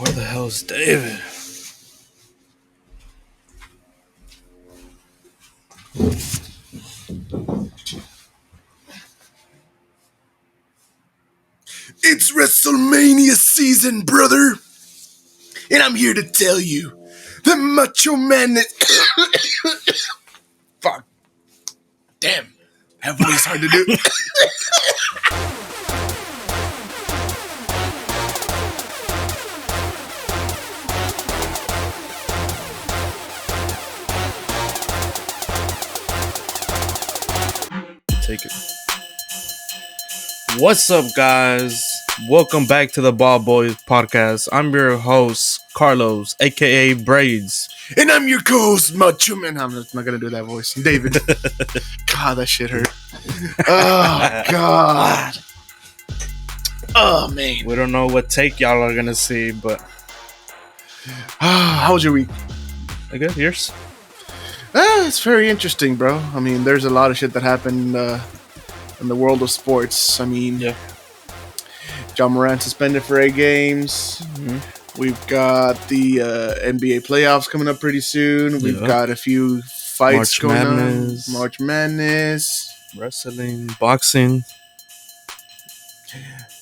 Where the hell's David? It's WrestleMania season, brother. And I'm here to tell you, the Macho Man Fuck. Damn. That voice hard to do. Take it. What's up, guys? Welcome back to the BallBoyz Podcast. I'm your host, Carlos, aka Braids. And I'm your co-host, Macho Man. I'm not going to do that voice. David. God, that shit hurt. Oh, God. Oh, man. We don't know what take y'all are gonna see, but How was your week? I guess yours. It's very interesting, bro. I mean, there's a lot of shit that happened in the world of sports. I mean, Yeah. John Moran suspended for 8 games. Mm-hmm. We've got the NBA playoffs coming up pretty soon. We've got a few fights going on. March Madness. Wrestling, boxing.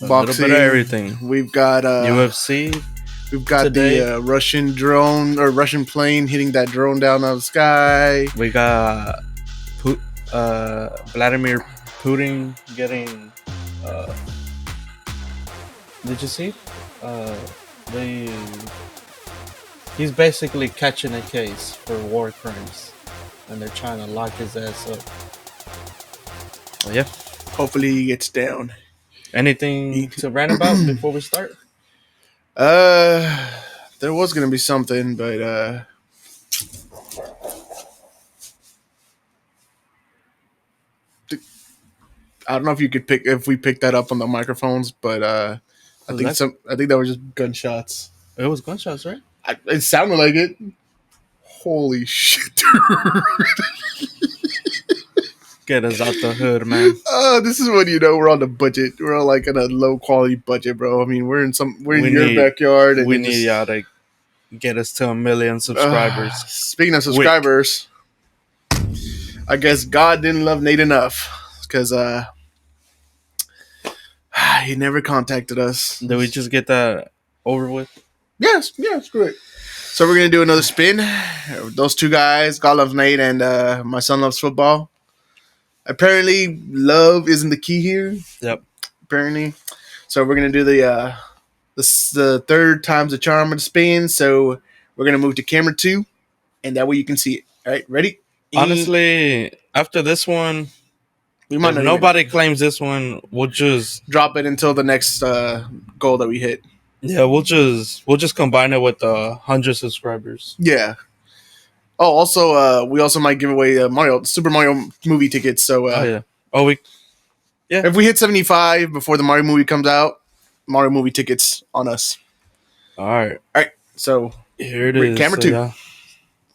A Boxing. little bit of everything. We've got UFC. We've got today. the Russian drone or Russian plane hitting that drone down out of the sky. We got Vladimir Putin getting. Did you see? He's basically catching a case for war crimes, and they're trying to lock his ass up. Well, yeah. Hopefully he gets down. Anything to rant about before we start? There was gonna be something, but I don't know if we picked that up on the microphones, but I think that was just gunshots. It was gunshots, right? It sounded like it. Holy shit, dude. Get us out the hood, man. This is when we're on the budget. We're on like on a low quality budget, bro. I mean, we're in your backyard, and we need y'all to get us to 1 million subscribers. Speaking of subscribers, I guess God didn't love Nate enough because he never contacted us. Did we just get that over with? Yes, screw it. So we're gonna do another spin. Those two guys, God loves Nate, and my son loves football. Apparently, love isn't the key here. Yep. Apparently, so we're gonna do the third time's the charm of the spin. So we're gonna move to camera 2, and that way you can see it. All right, ready? Honestly, after this one, We might if nobody claims this one, we'll just drop it until the next goal that we hit. Yeah, we'll just combine it with 100 subscribers. Yeah. Oh, also, we also might give away Super Mario movie tickets. So, if we hit 75 before the Mario movie comes out, Mario movie tickets on us. All right. So here it is. Camera 2. Yeah.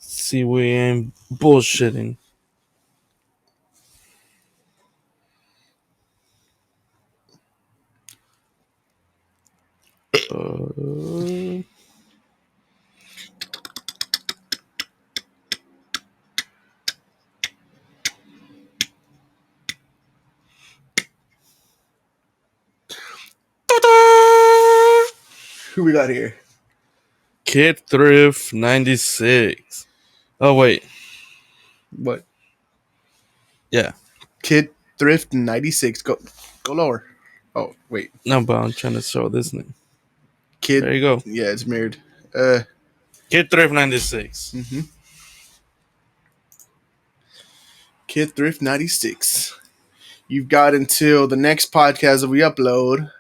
See, we ain't bullshitting. Who we got here? Kid Thrift 96. Oh wait. What? Yeah. Kid Thrift 96. Go lower. Oh, wait. No, but I'm trying to show this name. Kid. There you go. Yeah, it's mirrored. Kid Thrift 96. Mm-hmm. Kid Thrift 96. You've got until the next podcast that we upload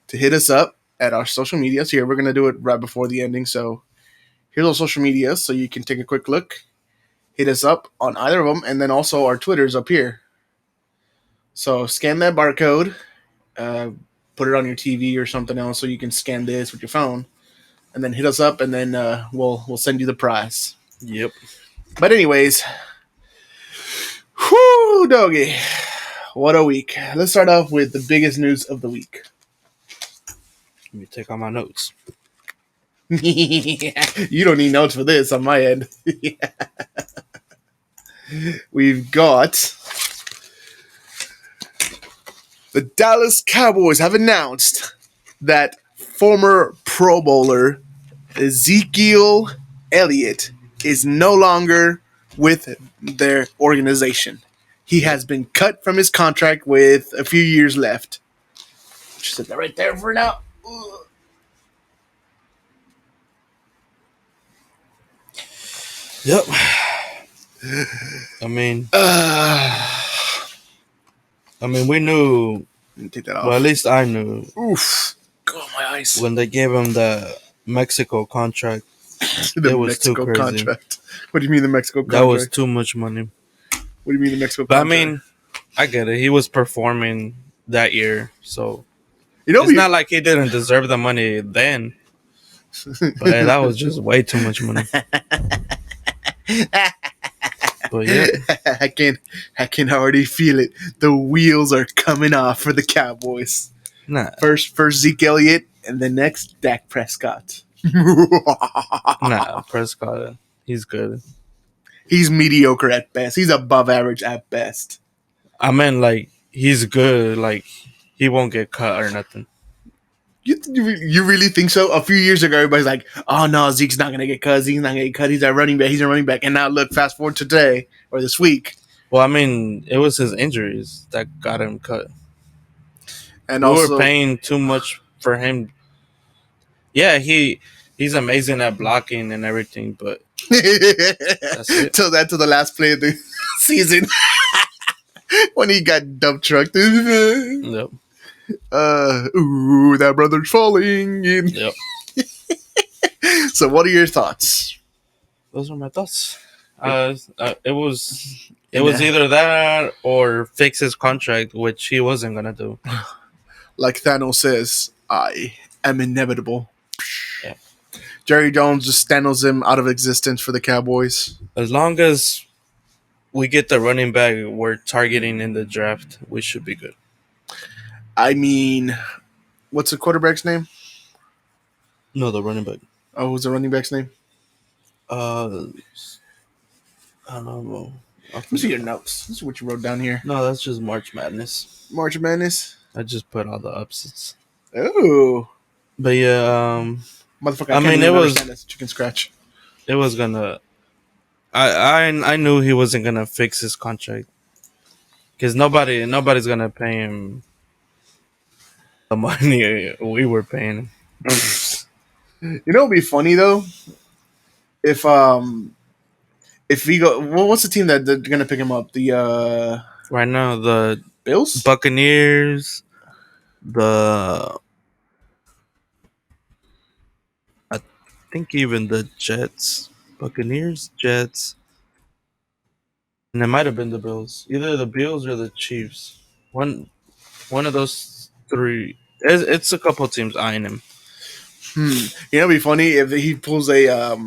to hit us up at our social medias. Here, we're going to do it right before the ending. So here's our social medias so you can take a quick look. Hit us up on either of them. And then also our Twitter's up here. So scan that barcode. Put it on your TV or something else so you can scan this with your phone. And then hit us up, and then we'll send you the prize. Yep. But anyways, whoo, doggy. What a week. Let's start off with the biggest news of the week. Let me take out my notes. You don't need notes for this on my end. We've got the Dallas Cowboys have announced that former Pro Bowler Ezekiel Elliot is no longer with their organization. He has been cut from his contract with a few years left. Just sit that right there for now. Yep. I mean, we knew. Take that off. Well, at least I knew. Oof. God, my eyes. When they gave him the Mexico contract, The it was Mexico too crazy. contract. What do you mean the Mexico contract? That was too much money. What do you mean the Mexico But contract? I mean, I get it. He was performing that year, so it's not like he didn't deserve the money then. But that was just way too much money. But yeah, I can already feel it. The wheels are coming off for the Cowboys. nah, First Zeke Elliott, and the next Dak Prescott. Prescott, he's good. He's mediocre at best. He's above average at best. I mean, like, he's good. Like, he won't get cut or nothing. You really think so? A few years ago, everybody's like, "Oh no, Zeke's not gonna get cut. Zeke's not gonna get cut. He's a running back. He's a running back." And now look, fast forward to today or this week. Well, I mean, it was his injuries that got him cut. And we also, were paying too much for him. Yeah, he's amazing at blocking and everything, but that's it. Till the last play of the season when he got dump trucked. Yep. That brother's falling in. Yep. So, what are your thoughts? Those are my thoughts. It was either that or fix his contract, which he wasn't gonna do. Like Thanos says, I am inevitable. Yeah. Jerry Jones just Thanos him out of existence for the Cowboys. As long as we get the running back we're targeting in the draft, we should be good. I mean, what's the quarterback's name? No, the running back. Oh, what's the running back's name? I don't know. Let me see your notes. This is what you wrote down here. No, that's just March Madness. March Madness? I just put all the upsets. Oh. But yeah, Motherfucker, I mean, it was that's chicken scratch. It was gonna. I knew he wasn't gonna fix his contract because nobody's gonna pay him the money we were paying him. You know, it'd be funny though if we go. Well, what's the team that they're gonna pick him up? The Right now, the Bills, Buccaneers, I think even the Jets, Buccaneers, Jets, and it might have been the Bills. Either the Bills or the Chiefs. One of those three. It's a couple teams eyeing him. You know, it'd be funny if he pulls a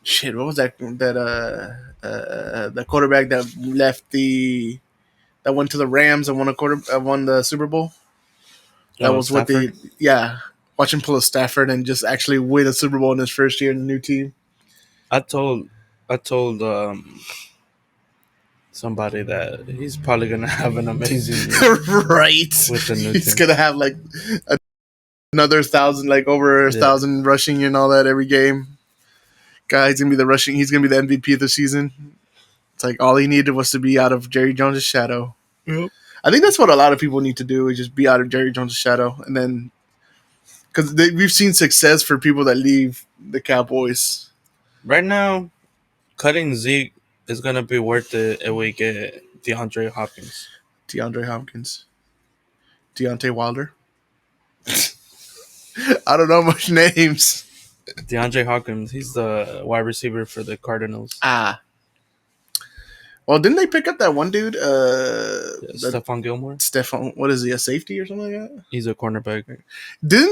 shit. What was that? The quarterback that left that went to the Rams and won the Super Bowl. That was Stafford? Watch him pull a Stafford and just actually win a Super Bowl in his first year in the new team. I told somebody that he's probably gonna have an amazing year Right. with the new He's team. gonna have like another 1,000, like over 1,000 rushing and all that every game. Guy's gonna be the rushing. He's gonna be the MVP of the season. It's like all he needed was to be out of Jerry Jones' shadow. Yep. I think that's what a lot of people need to do is just be out of Jerry Jones' shadow, and then because we've seen success for people that leave the Cowboys. Right now, cutting Zeke is gonna be worth it if we get DeAndre Hopkins. Deontay Wilder. I don't know much names. DeAndre Hopkins, he's the wide receiver for the Cardinals. Well, didn't they pick up that one dude? Stephon Gilmore. What is he, a safety or something like that? He's a cornerback.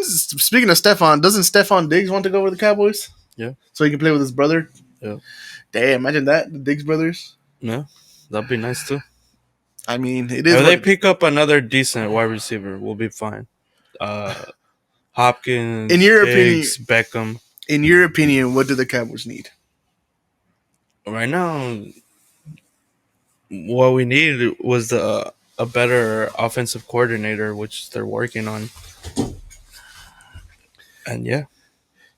Speaking of Stephon, doesn't Stephon Diggs want to go with the Cowboys? Yeah. So he can play with his brother? Yeah. Damn, imagine that, the Diggs brothers. Yeah, that'd be nice too. I mean, it is. If they pick up another decent wide receiver, we'll be fine. Hopkins, in your Diggs, opinion, Beckham. In your opinion, what do the Cowboys need? Right now, what we needed was a better offensive coordinator, which they're working on. And yeah,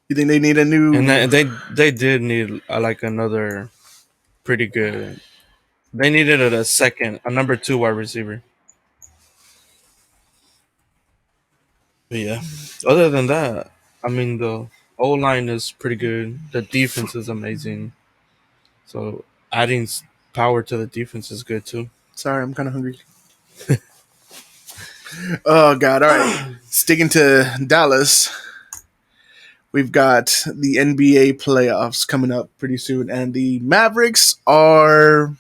You think they need a and new? they did need like another pretty good. They needed a number two wide receiver. But yeah, other than that, I mean the O line is pretty good. The defense is amazing. So adding power to the defense is good too. Sorry, I'm kind of hungry. Oh God! All right, sticking to Dallas. We've got the NBA playoffs coming up pretty soon, and the Mavericks are,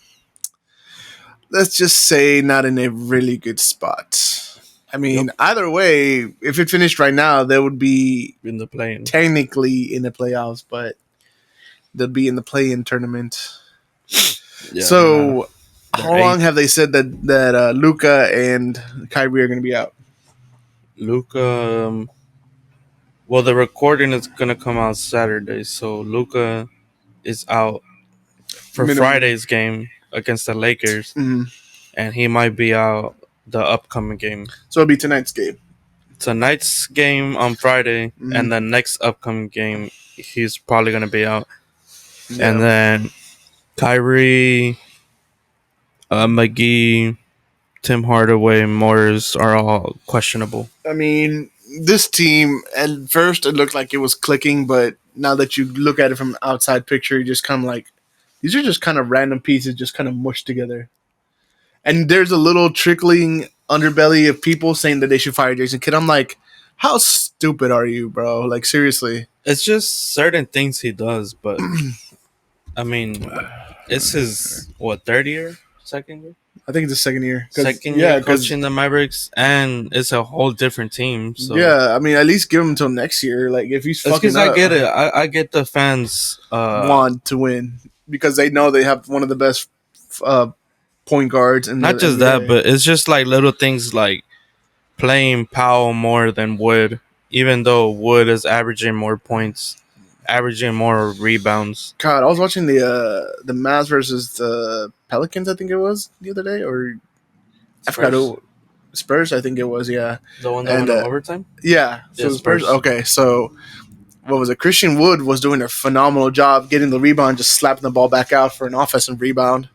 let's just say, not in a really good spot. I mean, Nope. either way, if it finished right now, they would be In the plane. technically in the playoffs, but they'll be in the play-in tournament. Yeah. So, They're how long eighth. have they said that Luka and Kyrie are going to be out? Luca. Well, the recording is gonna come out Saturday, so Luca is out for Minimum. Friday's game against the Lakers, Mm-hmm. and he might be out the upcoming game. So it'll be tonight's game. Tonight's game on Friday, Mhm. and the next upcoming game, he's probably gonna be out. Yeah. And then Kyrie, McGee, Tim Hardaway, Morris are all questionable. I mean, this team, at first it looked like it was clicking, but now that you look at it from an outside picture, you just kind of like, these are just kind of random pieces just kind of mushed together. And there's a little trickling underbelly of people saying that they should fire Jason Kidd. I'm like, how stupid are you, bro? Like, seriously. It's just certain things he does, but I mean, it's his third year, second year, I think it's the second year. second year coaching the Mavericks, and it's a whole different team. So yeah, I mean, at least give him until next year. Like, if he's it's fucking because up, I get it. I get the fans want to win because they know they have one of the best uh, point guards in not the just NBA. that, but it's just like little things like playing Powell more than Wood, even though Wood is averaging more points, averaging more rebounds. God, I was watching the Mavs versus the Pelicans. I think it was the other day, or I forgot who. Spurs, I think it was. Yeah, The one that and went to overtime. yeah, so Yeah, Spurs. Spurs. Okay, so what was it? Christian Wood was doing a phenomenal job getting the rebound, just slapping the ball back out for an offensive rebound.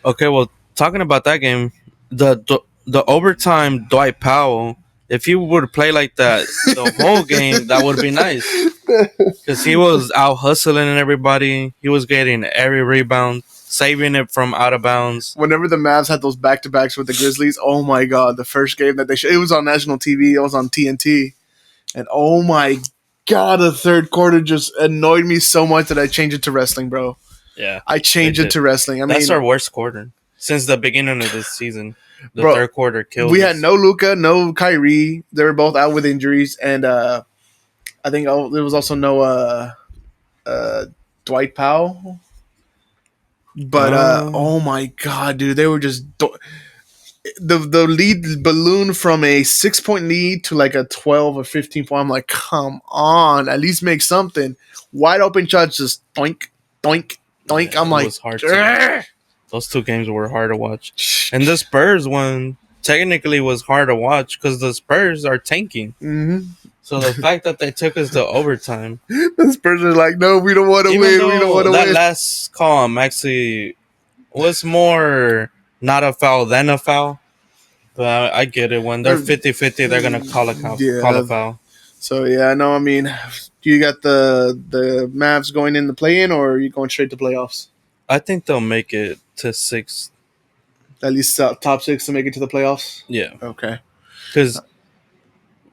Okay, well, talking about that game, the overtime Dwight Powell, if he would play like that the whole game, that would be nice. Because he was out hustling everybody. He was getting every rebound, saving it from out of bounds. Whenever the Mavs had those back to backs with the Grizzlies, oh my God, the first game that it was on national TV, it was on TNT, and oh my God, the third quarter just annoyed me so much that I changed it to wrestling, bro. Yeah, I changed it to wrestling. I that's mean, our worst quarter since the beginning of this season. The bro, third quarter killed we us. had no Luka, no Kyrie. They were both out with injuries, and I think there was also no Dwight Powell. But oh my God, dude, they were just the lead balloon from a 6 point lead to like a 12 or 15 point. I'm like, come on, at least make something. Wide open shots, just doink, doink, doink. Yeah, I'm it like, was hard to, those two games were hard to watch. And the Spurs one technically was hard to watch because the Spurs are tanking. mm-hmm. So the fact that they took us to overtime, The Spurs are like, no, we don't want to even win. We don't want though to that win. last call actually was more not a foul than a foul. But I get it. When they're 50-50, they're going to call a foul. So yeah, no, I mean, do you got the Mavs going in the play-in, or are you going straight to playoffs? I think they'll make it to 6. At least top 6 to make it to the playoffs. Yeah. Okay. Because,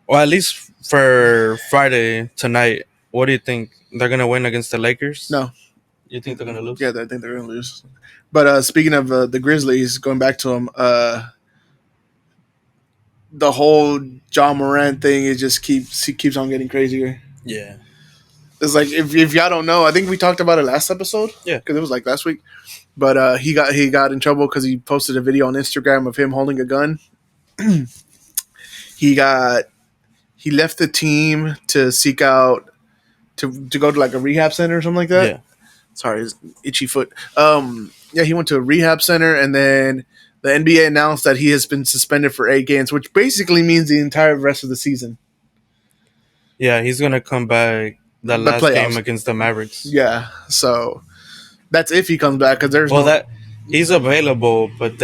well, at least for Friday tonight, what do you think? They're going to win against the Lakers? No. You think they're going to lose? Yeah, I think they're going to lose. But speaking of the Grizzlies, going back to them, the whole John Morant thing is just keeps on getting crazier. Yeah. It's like if y'all don't know, I think we talked about it last episode. Yeah, because it was like last week. But he got in trouble because he posted a video on Instagram of him holding a gun. he left the team to to go to like a rehab center or something like that. Yeah. Sorry, his itchy foot. Yeah, he went to a rehab center, and then the NBA announced that he has been suspended for 8 games, which basically means the entire rest of the season. Yeah, he's gonna come back the The last game playoffs. against the Mavericks. Yeah, so that's if he comes back because there's Well, no. that he's available, but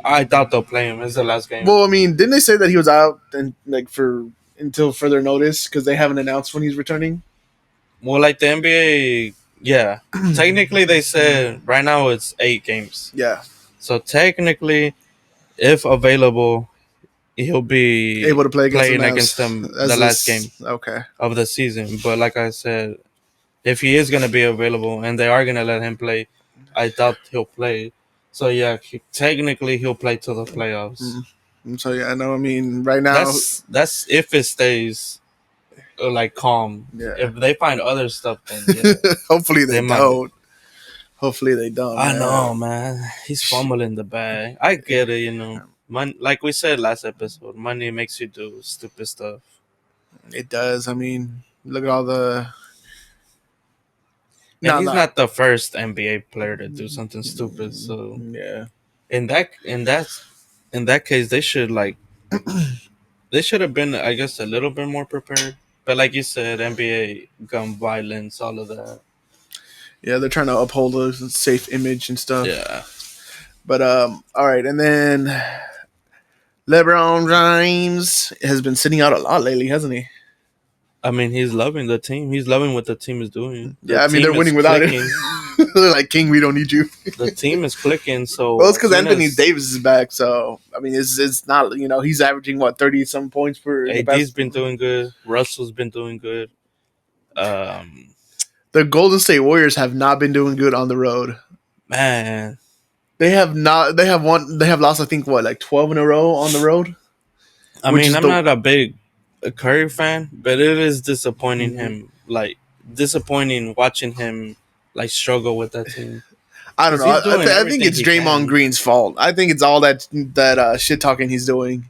I doubt they'll play him. It's the last game. Well, I mean, didn't they say that he was out and like for until further notice because they haven't announced when he's returning? Well, like the NBA, yeah. Technically, they said right now it's 8 games. Yeah, So technically, if available, he'll be able to play against the playing against Mavs them the as last this. game Okay. of the season. But like I said, if he is gonna be available and they are gonna let him play, I doubt he'll play. So yeah, technically he'll play till the playoffs. So yeah, I know. I mean, right now, That's if it stays like calm. yeah. If they find other stuff, then yeah, Hopefully they they might. don't. Hopefully they don't. I Man. know, man. He's fumbling the bag. I get it, you know. Like we said last episode, money makes you do stupid stuff. It does. I mean, look at all the. And he's not the first NBA player to do something stupid. So yeah, in that case, they should they should have been, I guess, a little bit more prepared. But like you said, NBA gun violence, all of that. yeah, they're trying to uphold a safe image and stuff. Yeah. But all right, and then LeBron James has been sitting out a lot lately, hasn't he? I mean, he's loving the team. He's loving what the team is doing. Yeah, I mean they're winning without him. They're like, King, we don't need you. The team is clicking. So well, it's because Anthony Davis is back. So I mean, it's not, you know, he's averaging what 30 some points per. AD's been doing good. Russell's been doing good. The Golden State Warriors have not been doing good on the road. Man, they have not. They have won. They have lost. I think what, like 12 in a row on the road. I mean, I'm not a big Curry fan, but it is disappointing him. Like disappointing watching him like struggle with that team. I don't know. I think it's Draymond Green's fault. I think it's all that shit talking he's doing.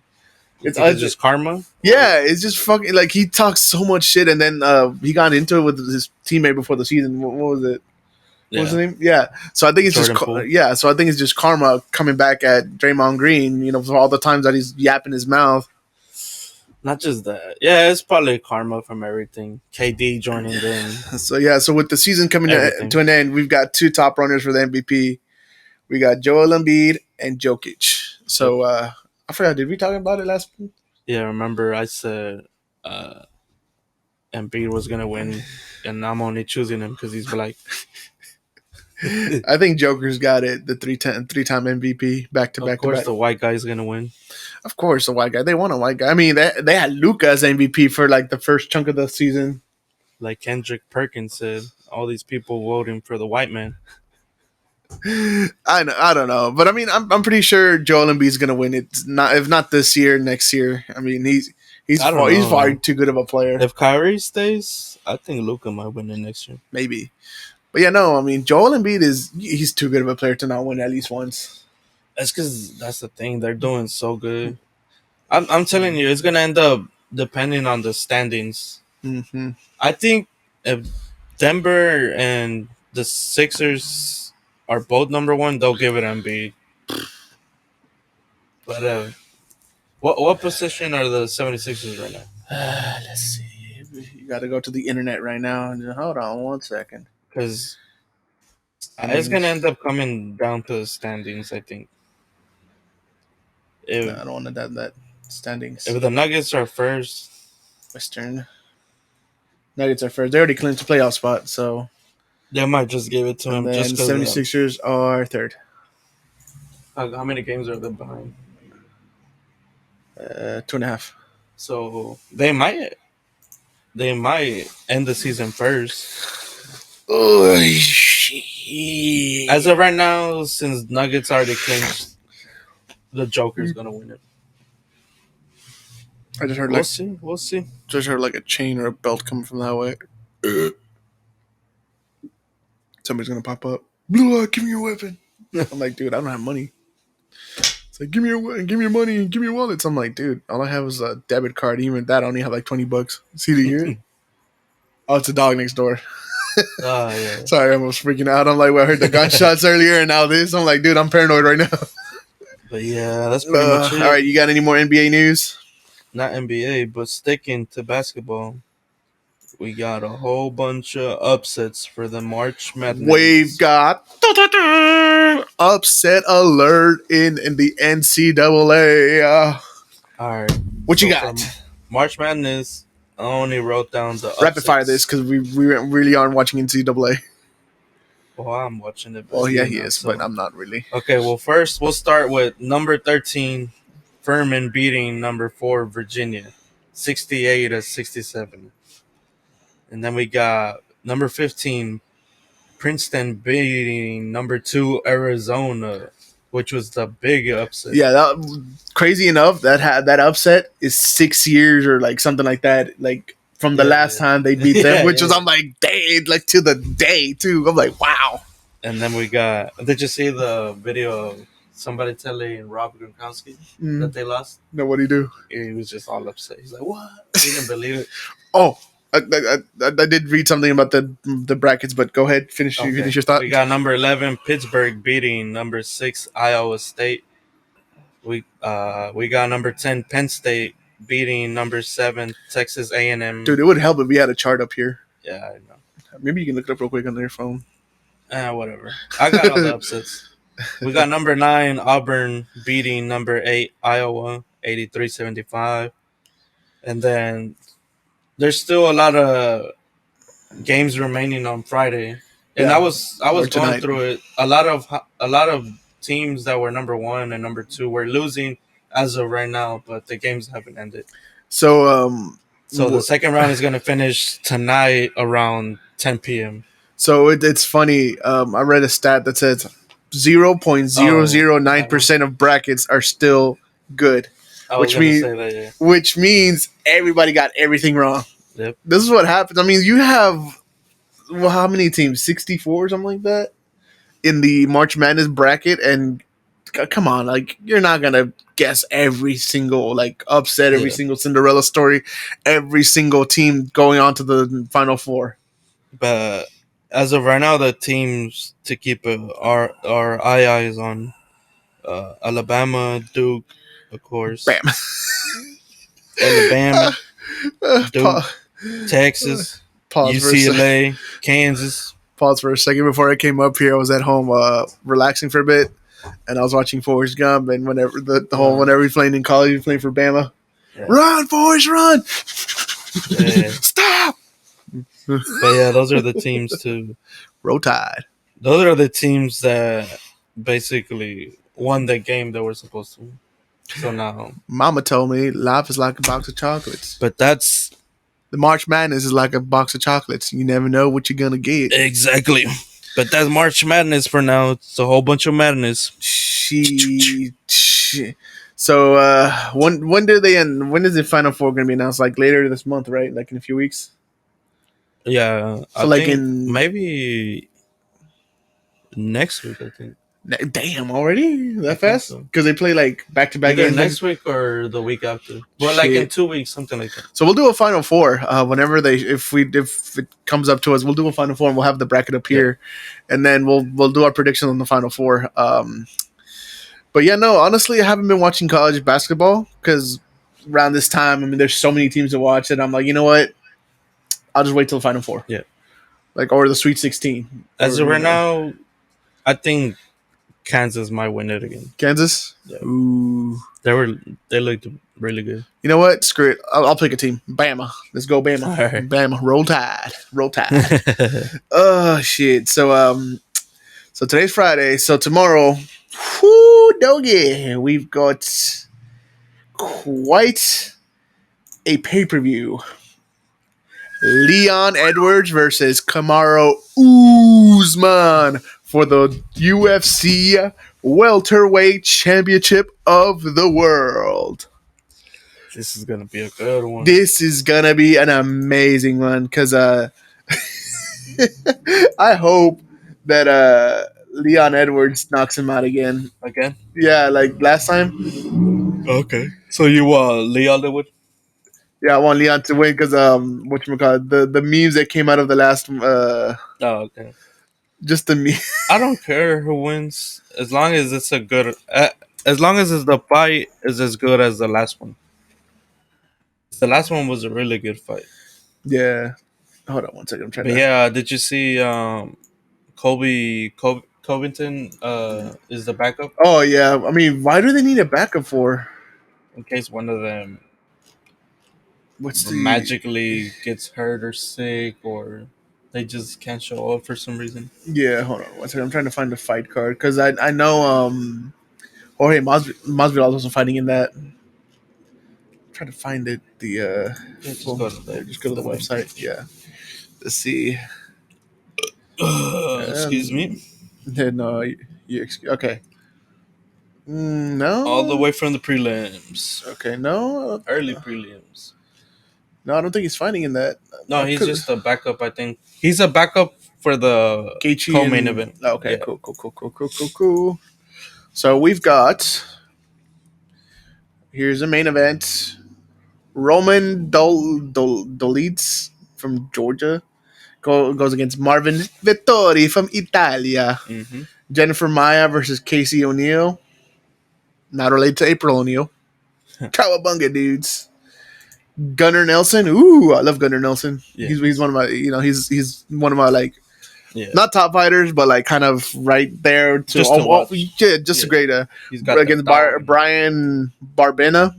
It's just karma. Yeah, it's just fucking like he talks so much shit, and then he got into it with his teammate before the season. What was it? What was his name? Yeah. So I think it's Jordan So I think it's just karma coming back at Draymond Green. You know, for all the times that he's yapping his mouth. Not just that. Yeah, it's probably karma from everything. KD joining them. So with the season coming to an end, we've got two top runners for the MVP. We got Joel Embiid and Jokic. So I forgot, did we talk about it last week? Yeah, remember I said Embiid was going to win, and I'm only choosing him because he's black. I think Joker's got it, the three-time MVP, back-to-back. Of course, the white guy is going to win. Of course, the white guy. They want a white guy. I mean, they had Luka as MVP for like the first chunk of the season. Like Kendrick Perkins said, all these people voting for the white man. I don't know, but I mean, I'm pretty sure Joel Embiid's gonna win it. Not if not this year, next year. I mean, he's far too good of a player. If Kyrie stays, I think Luka might win it next year. Maybe, but yeah, no. I mean, Joel Embiid he's too good of a player to not win at least once. That's because that's the thing. They're doing so good. I'm telling you, it's gonna end up depending on the standings. Mm-hmm. I think if Denver and the Sixers are both number one, they'll give it Embiid. But what position are the 76ers right now? Let's see. You got to go to the internet right now. Hold on 1 second. Because it's going to end up coming down to the standings, I think. I don't want to that standings. If the Nuggets are first. Western. Nuggets are first. They already clinched the playoff spot, so. They might just give it to him. And then 76ers are third. How many games are they behind? 2.5. So they might end the season first. Oh shit! As of right now, since Nuggets already clinched, the Joker's gonna win it. I just heard we'll see. Just heard like a chain or a belt coming from that way. Somebody's gonna pop up. Blue Eye, give me your weapon. I'm like, dude, I don't have money. It's like, give me your money and give me your wallet. So I'm like, dude, all I have is a debit card. Even that, I only have like $20. See, do you hear it? Oh, it's a dog next door. Oh yeah. Sorry, I was freaking out. I'm like, well, I heard the gunshots earlier, and now this. I'm like, dude, I'm paranoid right now. But yeah, that's pretty much All it. right, you got any more NBA news? Not NBA, but sticking to basketball. We got a whole bunch of upsets for the March Madness. We've got upset alert in the NCAA. All right. What you got? March Madness, I only wrote down the upsets. Rapid fire this because we really aren't watching NCAA. Well, I'm watching it. Well, yeah, he is, but I'm not really. Okay, well, first we'll start with number 13, Furman beating number 4, Virginia, 68-67. And then we got number 15, Princeton beating number 2, Arizona, which was the big upset. Yeah, crazy enough, that upset is 6 years or like something like that. Like from the last time they beat them, which was I'm like, dang, like to the day too. I'm like, wow. And then we got. Did you see the video of somebody telling Rob Gronkowski that they lost? No, what'd he do? He was just all upset. He's like, "What? He didn't believe it." Oh, I did read something about the brackets, but go ahead, finish your thought. We got number 11 Pittsburgh beating number 6 Iowa State. We got number 10 Penn State beating number 7 Texas A&M. Dude, it would help if we had a chart up here. Yeah, I know. Maybe you can look it up real quick on your phone. Whatever. I got all the upsets. We got number 9 Auburn beating number 8 Iowa 83-75. And then there's still a lot of games remaining on Friday. And I was going through it. A lot of teams that were number 1 and number 2 were losing as of right now, but the games haven't ended. So the second round is going to finish tonight around 10 p.m. So it's funny. I read a stat that says 0.009% of brackets are still good, which means everybody got everything wrong. Yep. This is what happens. I mean, you have how many teams? 64 or something like that in the March Madness bracket, and come on, like you're not gonna guess every single like upset, every single Cinderella story, every single team going on to the Final Four. But as of right now, the teams to keep our eyes on Alabama, Duke, of course. Bam. Alabama, Duke, Texas, UCLA, Kansas. Pause for a second before I came up here. I was at home relaxing for a bit, and I was watching Forrest Gump. And whenever whenever he's playing in college, he's playing for Bama. Yeah. Run, Forrest, run! Yeah. Stop! But yeah, those are the teams to Roll Tide. Those are the teams that basically won the game that we're supposed to. So now, Mama told me life is like a box of chocolates. But that's the March Madness is like a box of chocolates. You never know what you're gonna get. Exactly. But that's March Madness for now. It's a whole bunch of madness. So when do they end? When is the Final Four gonna be announced? Like later this month, right? Like in a few weeks. Yeah, so I think in maybe next week. I think. Damn, already that fast? Because they play like back-to-back games next week or the week after. Well, like in 2 weeks, something like that. So we'll do a Final Four whenever if it comes up to us. We'll do a Final Four and we'll have the bracket up here, and then we'll do our prediction on the Final Four. But yeah, no, honestly, I haven't been watching college basketball because around this time, I mean, there's so many teams to watch that I'm like, you know what? I'll just wait till the Final Four. Yeah. Like, or the Sweet 16. As of right now, I think Kansas might win it again. Kansas? Yeah. Ooh. They looked really good. You know what? Screw it. I'll pick a team. Bama. Let's go, Bama. Right. Bama. Roll Tide. Roll Tide. Oh, shit. So today's Friday. So tomorrow, doggy, we've got quite a pay-per-view. Leon Edwards versus Kamaru Usman for the UFC welterweight championship of the world. This is gonna be a good one. This is gonna be an amazing one because I hope that Leon Edwards knocks him out again. Again? Yeah, like last time. Okay. So you Leon Edwards? Yeah, I want Leon to win because whatchamacallit, the memes that came out of the last Oh, okay. just the meme. I don't care who wins as long as it's a good. As long as the fight is as good as the last one. The last one was a really good fight. Yeah. Hold on one second. I'm trying But to. yeah, did you see Covington is the backup Oh yeah. I mean, why do they need a backup for? in case one of them What's the? magically gets hurt or sick or they just can't show up for some reason. Yeah. Hold on one second. I'm trying to find the fight card because I know Jorge Masvidal was also fighting in that. I'm trying to find it. The Yeah, just full. go to Here, just go to the the main website. page. Yeah. Let's see. Excuse me. No. Okay. All the No. way from the prelims, Okay. No. early prelims. No, I don't think he's fighting in that. No, he's just a backup. I think he's a backup for the Gaethje co-main and event. okay, Yeah. cool. So we've got here's the main event. Roman Dolitz from Georgia goes against Marvin Vettori from Italia. Mm-hmm. Jennifer Maya versus Casey O'Neill. Not related to April O'Neill. Cowabunga dudes. Gunnar Nelson. Ooh, I love Gunnar Nelson. Yeah. He's one of my he's one of my like Yeah. not top fighters, but like kind of right there to, Just to watch. yeah, just a Yeah. great He's got against Brian Barbena.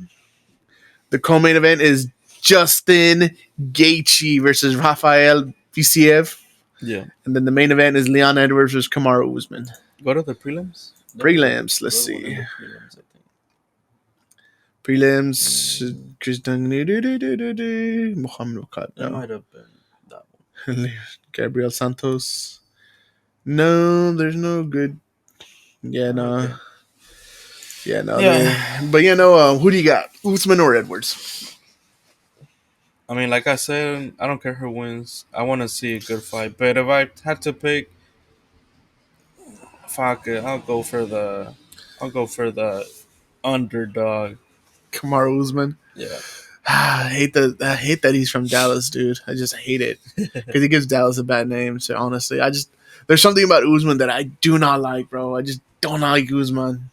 The co-main event is Justin Gaethje versus Rafael Visiev, Yeah. and then the main event is Leon Edwards versus Kamaru Usman. Go to the prelims. Prelims, let's Go to one of see. the prelims, I think. Prelims, Christian Muhammad It no. might have been that one. Gabriel Santos. No, there's no good. Yeah, no. Okay. Yeah, no. Yeah. But who do you got? Usman or Edwards? I mean, like I said, I don't care who wins. I want to see a good fight. But if I had to pick, fuck it, I'll go for the underdog. Kamaru Usman. Yeah. I hate that he's from Dallas, dude. I just hate it because he gives Dallas a bad name. So honestly, there's something about Usman that I do not like, bro. I just don't like Usman.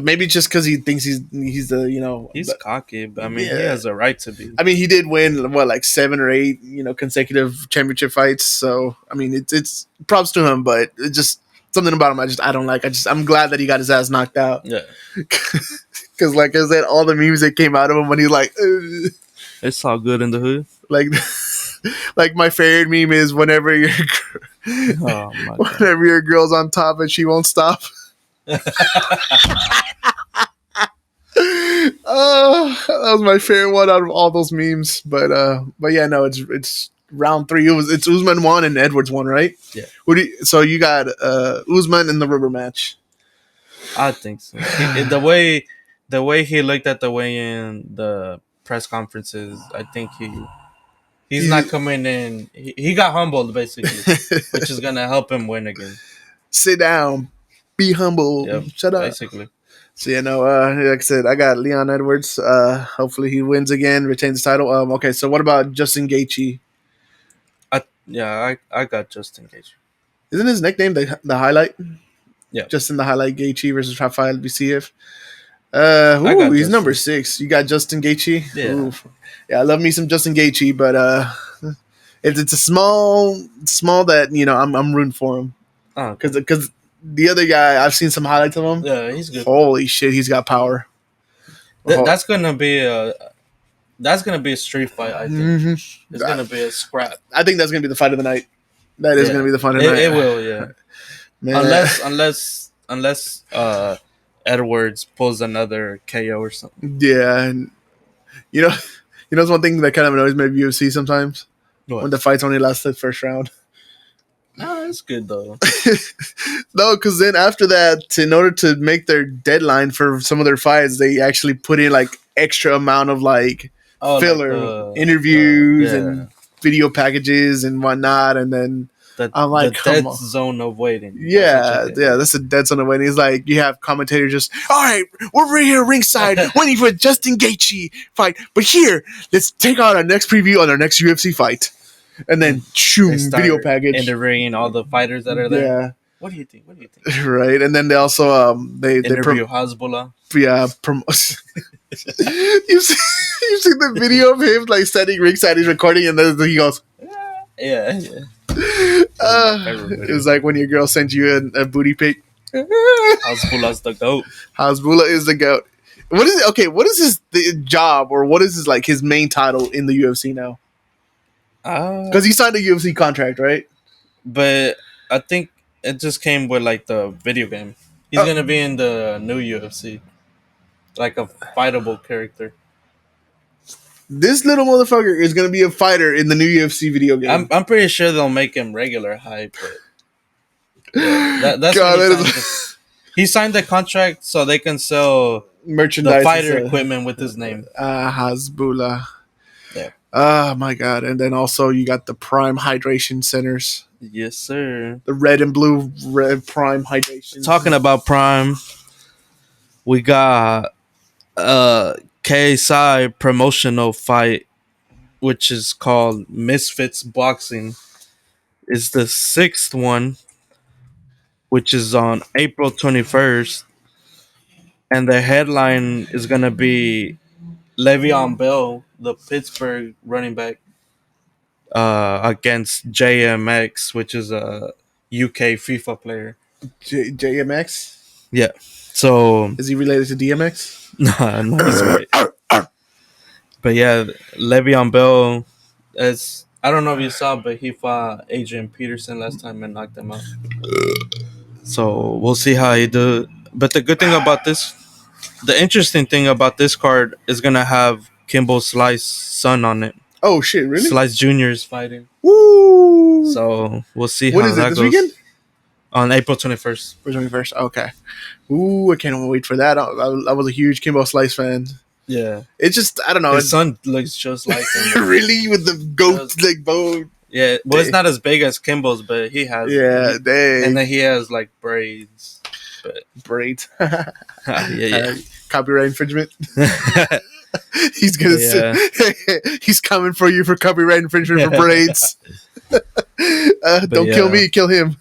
Maybe just because he thinks he's the He's but, cocky, but I mean, he yeah. has a right to be. I mean, he did win what like 7 or 8 consecutive championship fights. So I mean, it's props to him, but it's just something about him I don't like. I'm glad that he got his ass knocked out. Yeah. Because like I said, all the memes that came out of him when he's like, ugh. It's all good in the hood. Like, like my favorite meme is whenever Oh my god. whenever your girl's on top and she won't stop. That was my favorite one out of all those memes. But yeah, no, it's round 3. It's Usman 1 and Edwards 1, right? Yeah. So you got Usman in the rubber match. I think so. The way he looked at the way in the press conferences, I think he's not coming in. He got humbled basically, which is gonna help him win again. Sit down, be humble, Yep, shut up. basically. So like I said, I got Leon Edwards. Hopefully he wins again, retains the title. Okay, so what about Justin Gaethje? I got Justin Gaethje. Isn't his nickname the highlight? Yeah, Justin the highlight Gaethje versus Rafael Visiev. He's Justin. number 6. You got Justin Gaethje. Yeah. Oof. Yeah, I love me some Justin Gaethje, but it's a small that I'm rooting for him because the other guy I've seen some highlights of him. Yeah, he's good. Holy shit, he's got power. That's gonna be a street fight. I think Mm-hmm. It's gonna be a scrap. I think that's gonna be the fight of the night. That is gonna be the fight of the night. It will, yeah. Man. Unless Edwards pulls another KO or something. Yeah, and it's one thing that kind of annoys me of UFC sometimes when the fights only last the first round. No, it's good though. No, because then after that, in order to make their deadline for some of their fights, they actually put in like extra amount of like filler interviews and video packages and whatnot, and then I'm the like, come dead on. zone of waiting. Yeah, that's a dead son of waiting. He's like, you have commentators just, all right, we're right here ringside waiting for Justin Gaethje fight. But here, let's take out our next preview on our next UFC fight. And then, They start video package. interviewing all the fighters that are there. Yeah. What do you think? What do you think? Right. And then they also, they Interview Hezbollah. yeah, you see the video of him like standing ringside, he's recording, and then he goes, Yeah. it was like when your girl sends you a booty pic. Hezbollah's the GOAT. Hezbollah is the GOAT. What is okay? What is his job, or what is his like his main title in the UFC now? Because he signed a UFC contract, right? But I think it just came with like the video game. He's gonna be in the new UFC, like a fightable character. This little motherfucker is gonna be a fighter in the new UFC video game. I'm pretty sure they'll make him regular hype. But yeah, that's God, what he signed the contract so they can sell merchandise, the fighter equipment with his name. Hezbollah. Yeah. Oh my God! And then also you got the Prime Hydration Centers. Yes, sir. The red and blue Prime Hydration. Talking about Prime, we got KSI promotional fight, which is called Misfits Boxing. It's the 6th one, which is on April 21st. And the headline is going to be Le'Veon Bell, the Pittsburgh running back, against JMX, which is a UK FIFA player. JMX? Yeah. So is he related to DMX? No, he's right. But yeah, Le'Veon Bell, I don't know if you saw, but he fought Adrian Peterson last time and knocked him out. So we'll see how he do. But the good thing about this, the interesting thing about this card is gonna have Kimbo Slice's son on it. Oh shit! Really? Slice Jr. is fighting. Woo! So we'll see how that goes. This weekend? On April 21st. April 21st. Okay. Ooh, I can't wait for that. I was a huge Kimbo Slice fan. Yeah. It's just, I don't know. His son looks just like him. Really? With the goat, like, bone? Yeah. Well, it's not as big as Kimbo's, but he has. Yeah, dang. And then he has, like, braids. But braids? yeah. Copyright infringement? He's gonna he's coming for you for copyright infringement for braids. Don't kill me, kill him.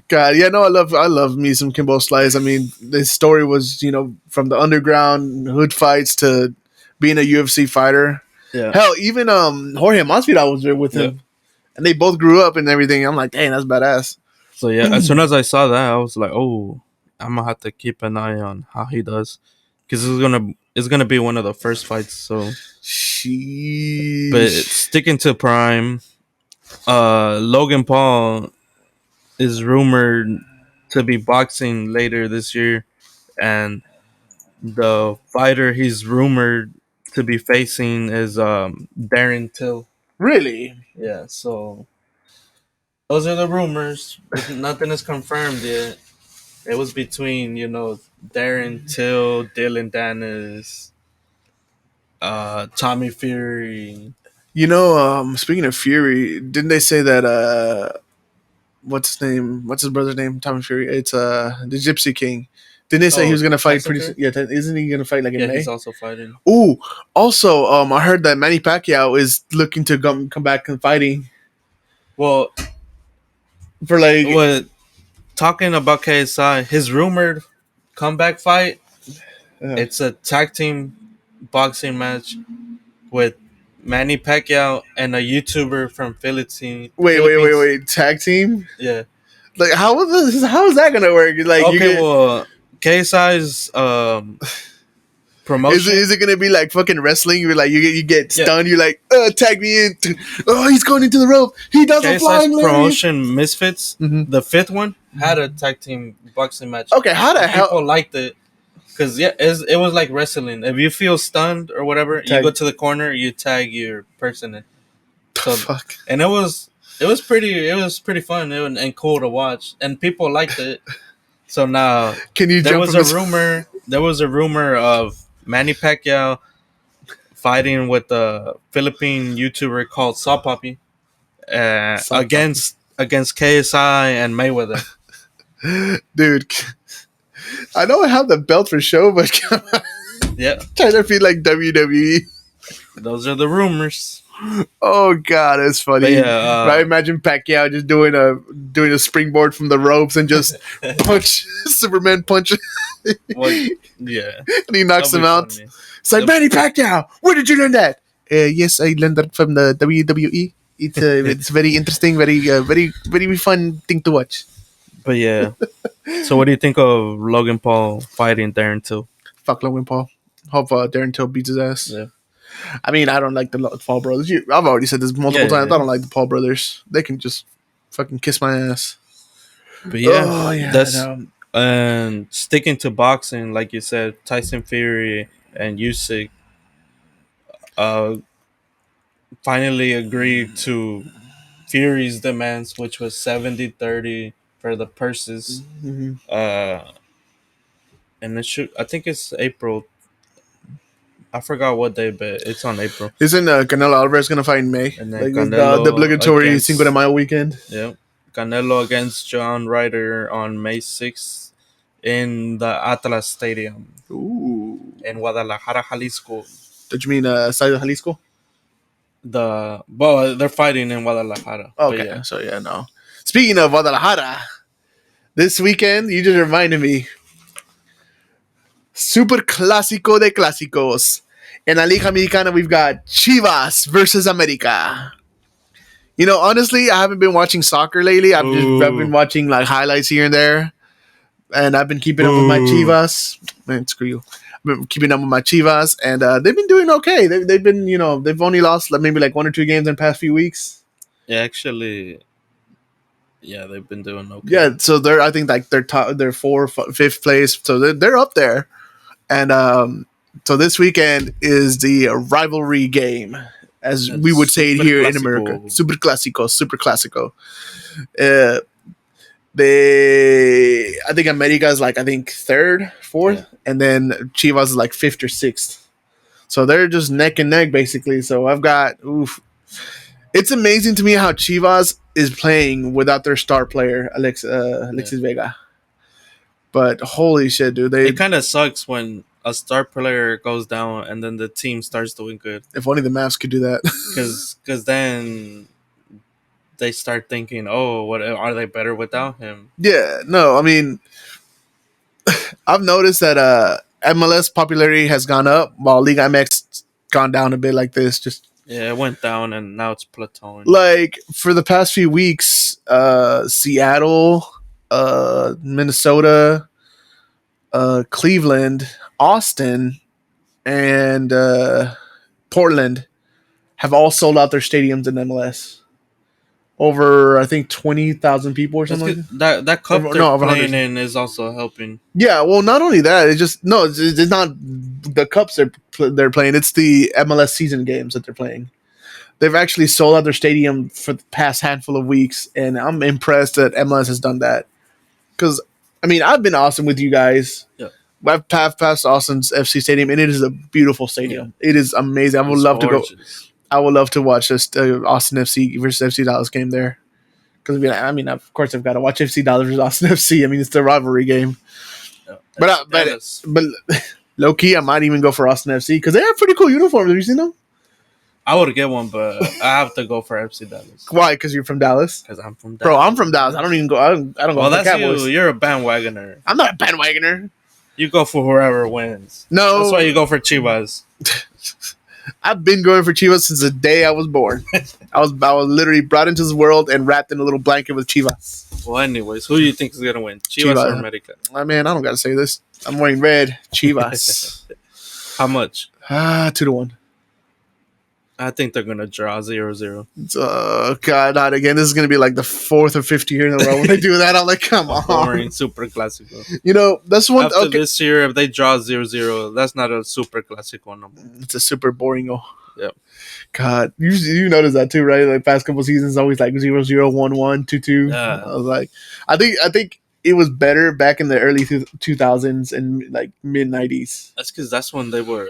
God, yeah, no, I love me some Kimbo Slice. I mean, this story was, from the underground hood fights to being a UFC fighter. Yeah. Hell, even Jorge Masvidal was there with him, and they both grew up and everything. I'm like, dang, that's badass. So yeah, as soon as I saw that, I was like, oh, I'm gonna have to keep an eye on how he does, because it's gonna be one of the first fights. So, sheesh. But sticking to Prime, Logan Paul is rumored to be boxing later this year, and the fighter he's rumored to be facing is Darren Till. Really? Yeah. So those are the rumors. Nothing is confirmed yet. It was between Darren Till, Dylan Dennis, Tommy Fury. Speaking of Fury, didn't they say that what's his name? What's his brother's name? Tommy Fury. It's the Gypsy King. Didn't they say he was gonna fight pretty soon? Yeah, isn't he gonna fight like in May? He's also fighting. Ooh, also, I heard that Manny Pacquiao is looking to come back and fighting. Well, for like talking about KSI, his rumored comeback fight. It's a tag team boxing match with Manny Pacquiao and a YouTuber from Philippines. Wait! Tag team? Yeah. Like how is that gonna work? Like KSI's promotion. Is it gonna be like fucking wrestling? You're like you get stunned. You're like tag me in. Oh, he's going into the rope. He does a flying promotion Misfits. Mm-hmm. The 5th one had a tag team boxing match. Okay, how the hell people liked it? Because it was like wrestling. If you feel stunned or whatever, you go to the corner, you tag your person in. So, fuck. And it was pretty fun and cool to watch, and people liked it. So now there was a rumor of Manny Pacquiao fighting with a Philippine YouTuber called Saw Poppy against against KSI and Mayweather. Dude, I know I have the belt for show, but Yeah, trying to feel like WWE. those are the rumors. Oh god, it's But funny. yeah, I imagine Pacquiao just doing a springboard from the ropes and just punch Superman punch, yeah, and he knocks that'll him be out. funny. It's like Manny Pacquiao. Where did you learn that? Yes, I learned that from the WWE. It's very interesting, very fun thing to watch. But yeah, so what do you think of Logan Paul fighting Darren Till? Fuck Logan Paul. Hope Darren Till beats his ass. Yeah, I mean, I don't like the Paul brothers. I've already said this multiple Yeah, times. yeah. I don't like the Paul brothers. They can just fucking kiss my ass. but yeah, Oh yeah, that's no. and sticking to boxing, like you said, Tyson Fury and Usyk uh finally agreed to Fury's demands, which was 70-30 for the purses. Mhm. And I think it's April. I forgot what day, but it's on April. Isn't Canelo Alvarez gonna fight in May? And then Like Canelo the obligatory against Cinco de Mayo weekend. yeah, Canelo against John Ryder on May 6th in the Atlas Stadium Ooh. in Guadalajara, Jalisco. Did you mean Estadio Jalisco? They're fighting in Guadalajara. But Okay, yeah. so yeah, no. Speaking of Guadalajara, this weekend you just reminded me. Super Clásico de Clásicos. In La Liga Mexicana, we've got Chivas versus America. You know, honestly, I haven't been watching soccer lately. I've been watching like highlights here and there, and I've been keeping up with my Chivas. Man, screw you. I've been keeping up with my Chivas, and they've been doing okay. They've been, they've only lost maybe like 1 or 2 games in the past few weeks. Yeah, actually, yeah, they've been doing okay. Yeah, so I think like they're top, they're 4th, 5th place, so they're up there. And so this weekend is the rivalry game, as we would say it here in America. Super Clásico. I think America is like, I think 3rd, 4th, and then Chivas is like 5th or 6th. So they're just neck and neck basically. So I've got, it's amazing to me how Chivas is playing without their star player, Alexis Vega. But holy shit, dude. It kind of sucks when a star player goes down and then the team starts doing good. If only the Mavs could do that. Because then they start thinking, oh, what are they better without him? Yeah, no, I mean, I've noticed that MLS popularity has gone up while Liga MX gone down a bit like this. Yeah, it went down and now it's plateauing. Like for the past few weeks, Seattle, Minnesota, Cleveland, Austin, and Portland have all sold out their stadiums in MLS. Over, I think, 20,000 people or something. That cup they're playing in is also helping. Yeah, well, not only that, it's not the cups they're playing. It's the MLS season games that they're playing. They've actually sold out their stadium for the past handful of weeks, and I'm impressed that MLS has done that. Because, I mean, I've been to Austin with you guys. Yeah. I've passed Austin's FC Stadium, and it is a beautiful stadium. Yeah. It is amazing. I would love to go. I would love to watch this Austin FC versus FC Dallas game there. Because, I mean, of course, I've got to watch FC Dallas versus Austin FC. I mean, it's the rivalry game. Yeah, but low key, I might even go for Austin FC because they have pretty cool uniforms. Have you seen them? I would get one, but I have to go for FC Dallas. Why? Because you're from Dallas? Because I'm from Dallas. Bro, I'm from Dallas. I don't even go. I don't go for the Cowboys. You're a bandwagoner. I'm not a bandwagoner. You go for whoever wins. No. That's why you go for Chivas. I've been going for Chivas since the day I was born. I was literally brought into this world and wrapped in a little blanket with Chivas. Well, anyways, who do you think is going to win? Chivas or America? Man, I don't got to say this. I'm wearing red. Chivas. How much? 2-1. I think they're going to draw 0-0. God, not again. This is going to be like the 4th or 5th year in a row when they do that. I'm like, come on. Boring Super Clásico. You know, that's one. After this year, if they draw 0-0, that's not a Super Clásico number. It's a super boring. Yep. God, you notice that too, right? Like past couple seasons, always like 0-0, 1-1, 2-2. Yeah. I was like, I think it was better back in the early 2000s and like mid 90s. That's because that's when they were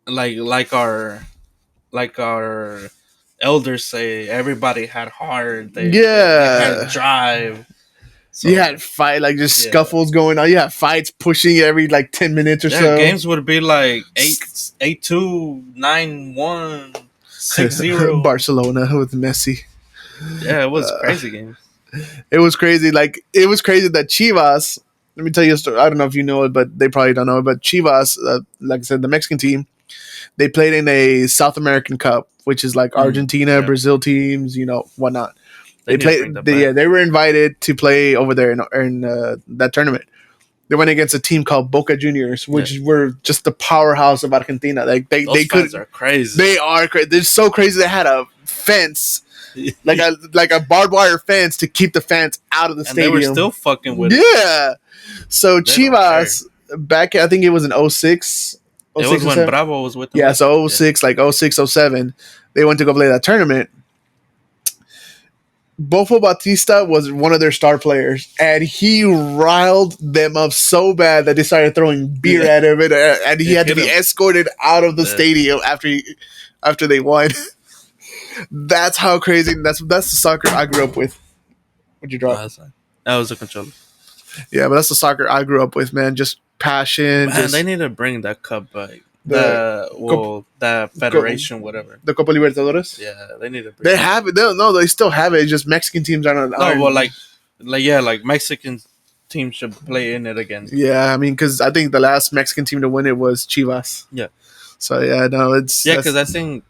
like our elders say everybody had heart. They had Yeah. drive. So, You had fight like just scuffles going on. You had fights pushing every like 10 minutes or so. Games would be like 8-2, 9-1, 6-0. Barcelona with Messi. Yeah, it was crazy games. It was crazy. Like it was crazy that Chivas. Let me tell you a story. I don't know if you know it, but they probably don't know it. But Chivas, like I said, the Mexican team, they played in a South American Cup, which is like Argentina, Brazil teams, whatnot. They played. They were invited to play over there in that tournament. They went against a team called Boca Juniors, which were just the powerhouse of Argentina. Like they fans are crazy. They are crazy. They're so crazy. They had a fence, like a barbed wire fence to keep the fans out of the stadium. They were still fucking with it. Yeah. So Chivas back, I think it was in 06. It was when Bravo was with them. Yeah, so 06, like 06, 07, they went to go play that tournament. Bofo Batista was one of their star players, and he riled them up so bad that they started throwing beer at him, and he had to be escorted out of the stadium after they won. That's how crazy. That's the soccer I grew up with. What'd you drop? That was a controller. Yeah, but that's the soccer I grew up with, man. Just passion. Man, they need to bring that cup back. That federation, whatever. The Copa Libertadores? Yeah, they need to bring They have it. They still have it. It's just Mexican teams aren't. Like Mexican teams should play in it again. Yeah, I mean, because I think the last Mexican team to win it was Chivas. Yeah. So, yeah, no, it's... Yeah, because I think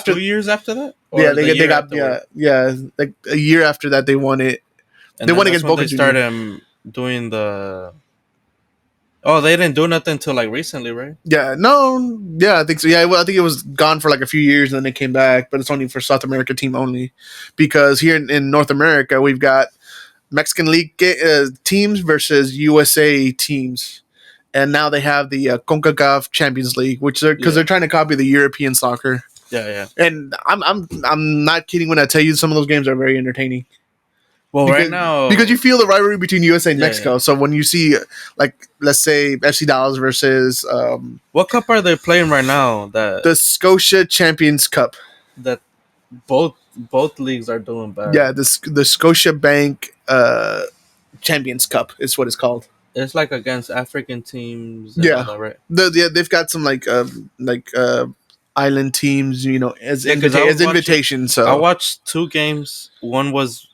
2 years after that? Yeah, they got... Yeah, like a year after that, they won it. And they won against Boca Juniors. They started doing the... Oh, they didn't do nothing until like recently, right? Yeah, no, yeah, I think so. Yeah, well, I think it was gone for like a few years, and then it came back, but it's only for South America team only, because here in North America we've got Mexican League teams versus USA teams, and now they have the CONCACAF Champions League, which they're trying to copy the European soccer. Yeah. And I'm not kidding when I tell you some of those games are very entertaining. Well, right now... Because you feel the rivalry between USA and Mexico. Yeah. So when you see, like, let's say FC Dallas versus... what cup are they playing right now? The Scotia Champions Cup. That both leagues are doing bad. Yeah, the Scotia Bank Champions Cup is what it's called. It's like against African teams. Yeah. That, right? They've got some, island teams, as invitations. So I watched 2 games. One was...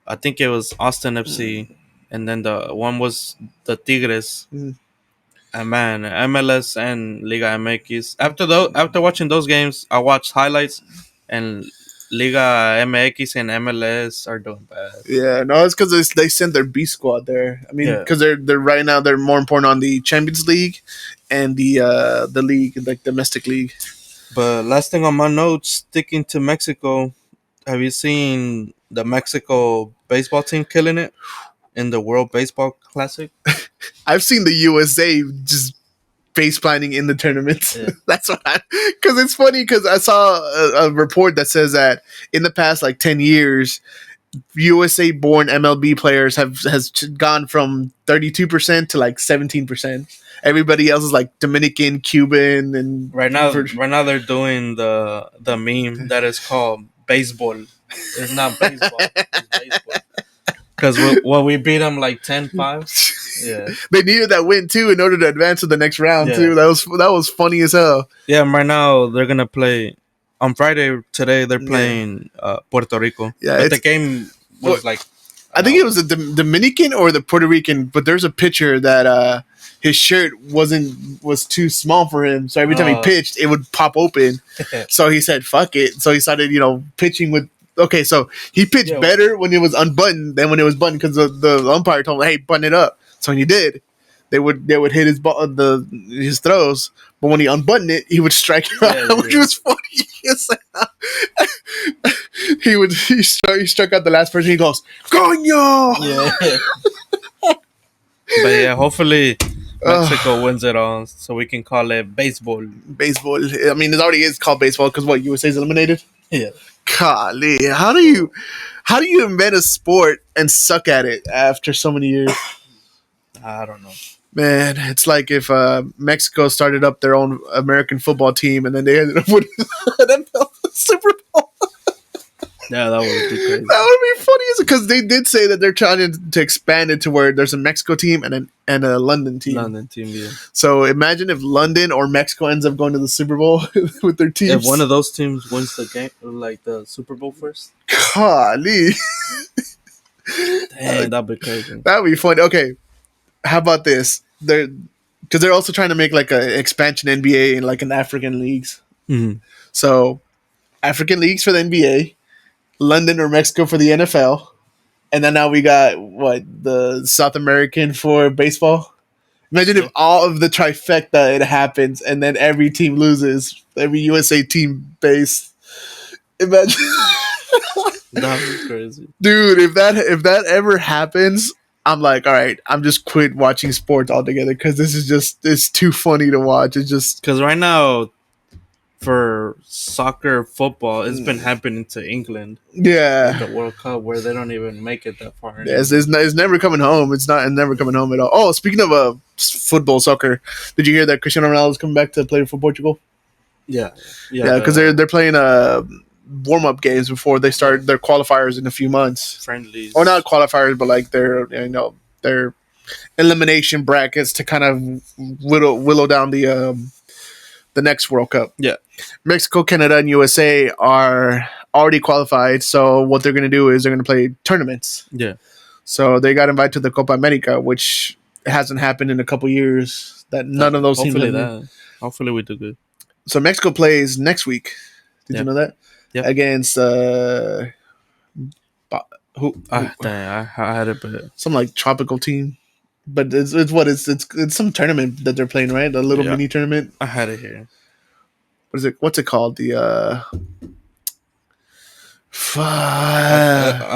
I think it was Austin FC, and then the one was the Tigres. And man, MLS and Liga MX. After watching those games, I watched highlights, and Liga MX and MLS are doing bad. Yeah, no, it's because they sent their B squad there. I mean, because they're right now they're more important on the Champions League and the league, like domestic league. But last thing on my notes, sticking to Mexico. Have you seen the Mexico baseball team killing it in the World Baseball Classic? I've seen the USA just face planting in the tournaments. Yeah. That's what because it's funny because I saw a report that says that in the past 10 years, USA born MLB players has gone from 32% to 17%. Everybody else is Dominican, Cuban, and right now they're doing the meme that is called baseball. It's not baseball. It's baseball. Because we beat them 10-5. Yeah, they needed that win too in order to advance to the next round too. That was funny as hell. Yeah, right now they're gonna play on Friday. Today they're playing Puerto Rico. Yeah, but the game was I think it was the Dominican or the Puerto Rican, but there's a pitcher that his shirt was too small for him, so every time he pitched, it would pop open. So he said, "Fuck it." So he started, pitching with. Okay, so he pitched better when it was unbuttoned than when it was buttoned because the umpire told him, "Hey, button it up." So when he did, they would hit his throws, but when he unbuttoned it, he would strike out, which was funny. He struck out the last person. He goes, "Coño!" Yeah. But yeah, hopefully Mexico wins it all, so we can call it baseball. Baseball. I mean, it already is called baseball because USA's eliminated. Yeah. Golly, how do you invent a sport and suck at it after so many years? I don't know. Man, it's like if Mexico started up their own American football team and then they ended up with NFL. Super Bowl. Yeah, that would be crazy. That would be funny because they did say that they're trying to expand it to where there's a Mexico team and a London team. London team, yeah. So imagine if London or Mexico ends up going to the Super Bowl with their teams. If one of those teams wins the game, like the Super Bowl first, golly, dang, that'd be crazy. That'd be funny. Okay, how about this? Because they're also trying to make like an expansion NBA in like an African leagues. Mm-hmm. So African leagues for the NBA, London or Mexico for the NFL, and then now we got the South American for baseball. Imagine if all of the trifecta it happens, and then every team loses, every USA team base. Imagine, that was crazy, dude. If that ever happens, I'm like, all right, I'm just quit watching sports altogether because this is it's too funny to watch. It's just because right now, for soccer, football, it's been happening to England. Yeah, with the World Cup where they don't even make it that far. Yeah, it's never coming home. It's never coming home at all. Oh, speaking of football, soccer, did you hear that Cristiano Ronaldo is coming back to play for Portugal? Yeah, because they're playing warm up games before they start their qualifiers in a few months. Friendlies, or not qualifiers, but like their elimination brackets to kind of whittle down the next World Cup. Yeah. Mexico, Canada, and USA are already qualified. So what they're going to do is they're going to play tournaments. Yeah. So they got invited to the Copa America, which hasn't happened in a couple years. That none of those teams. Hopefully we do good. So Mexico plays next week. Did you know that? Yeah. Against who? Dang, I had it, but some like tropical team. But it's some tournament that they're playing, right? A little mini tournament. I had it here. What's it called? I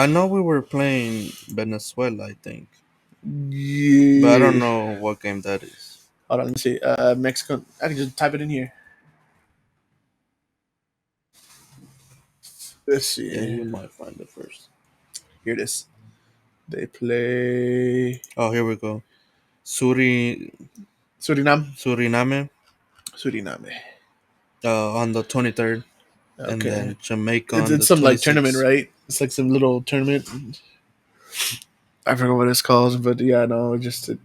know we were playing Venezuela, I think. Yeah. But I don't know what game that is. Hold on, let me see. Mexico. I can just type it in here. Let's see. Yeah, you might find it first. Here it is. They play. Oh, here we go. Suriname. On the 23rd. Okay. And then Jamaica. It's some 26th. Like tournament, right? It's like some little tournament. I forget what it's called, but yeah, no, imagine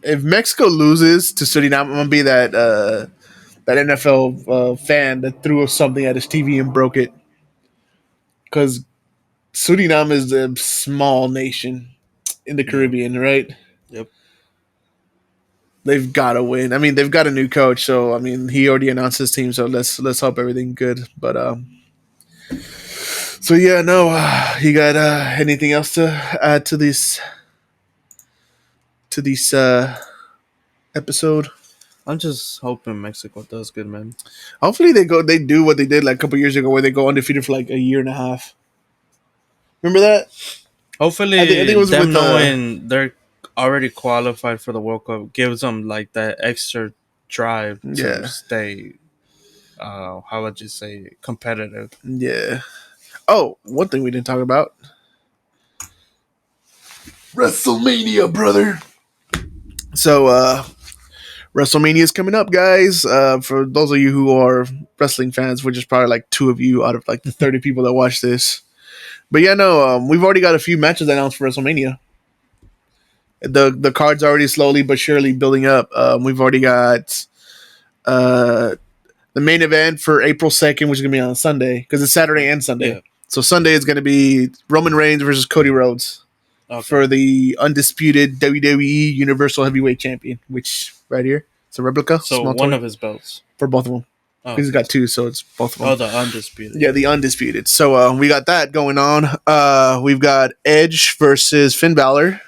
if Mexico loses to Suriname, I'm gonna be that NFL fan that threw something at his TV and broke it. Because Suriname is a small nation in the Caribbean, right? Yep. They've got to win. I mean, they've got a new coach, so I mean, he already announced his team. So let's hope everything good. But so yeah, no, you got anything else to add to this episode? I'm just hoping Mexico does good, man. Hopefully they do what they did like a couple years ago, where they go undefeated for like a year and a half. Remember that? Hopefully, I think it was them knowing they're already qualified for the World Cup gives them like that extra drive to stay. How would you say competitive? Yeah. Oh, one thing we didn't talk about: WrestleMania, brother. So, WrestleMania is coming up, guys. For those of you who are wrestling fans, which is probably like 2 of you out of like the 30 people that watch this. But yeah, no, we've already got a few matches announced for WrestleMania. The card's already slowly but surely building up. We've already got the main event for April 2nd, which is going to be on Sunday, because it's Saturday and Sunday. Yeah. So Sunday is going to be Roman Reigns versus Cody Rhodes for the undisputed WWE Universal Heavyweight Champion, which right here, it's a replica. So one of his belts. For both of them. Oh, he's got 2, so it's both of them. Oh, the undisputed. Yeah, the undisputed. So we got that going on. We've got Edge versus Finn Balor